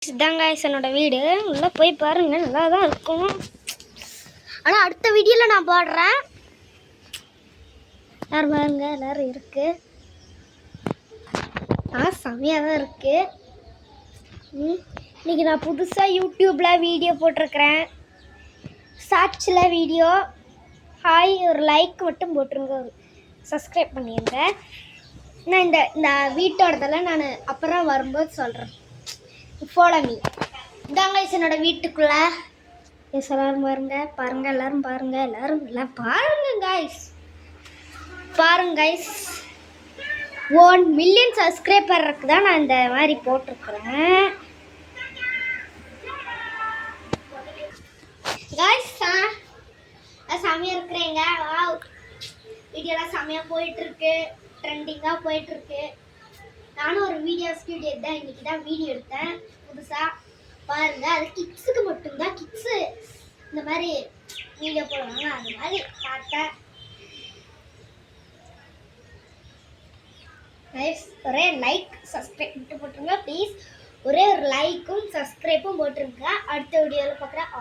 இதாங்க என்னோட வீடு உள்ளே போய் பாருங்க, நல்லா தான் இருக்கும். ஆனால் அடுத்த வீடியோவில் நான் போடுறேன். யார் பாருங்க, எல்லோரும் இருக்கு. செம்மையாக தான் இருக்கு. இன்னைக்கு நான் புதுசாக யூடியூப்பில் வீடியோ போட்டிருக்கிறேன். ஷார்ட்ஸில் வீடியோ. ஹாய், ஒரு லைக் மட்டும் போட்டுருங்க, ஒரு சப்ஸ்கிரைப் பண்ணிடுங்க. நான் இந்த வீட்டோடதெல்லாம் நான் அப்புறம் வரும்போது சொல்கிறேன். Follow me. இதாங்க என்னோட வீட்டுக்குள்ள எல்லாரும் பாருங்க, எல்லாரும் பாருங்க, எல்லாம் பாருங்க கைஸ். பாருங்க கைஸ், 1 மில்லியன் சப்ஸ்கிரைபருக்கு தான் நான் இந்த மாதிரி போட்டிருக்கிறேன் கைஸ். செமையாக இருக்கிறேங்க. வீடியோலாம் செமையாக போயிட்டுருக்கு, ட்ரெண்டிங்காக போயிட்டுருக்கு. நானும் ஒரு வீடியோ ஸ்டூடியோ தான் இன்னைக்கு தான் வீடியோ எடுத்தேன் புதுசாக. பாருங்க, அது கிட்ஸுக்கு மட்டும்தான். கிட்ஸு இந்த மாதிரி வீடியோ போடுவாங்க, அது மாதிரி பார்த்தேன். ஒரே லைக் சப்ஸ்கிரைப் மட்டும் போட்டுருங்க ப்ளீஸ். ஒரே ஒரு லைக்கும் சப்ஸ்கிரைப்பும் போட்டுருங்க. அடுத்த வீடியோவில் பார்க்குறேன்.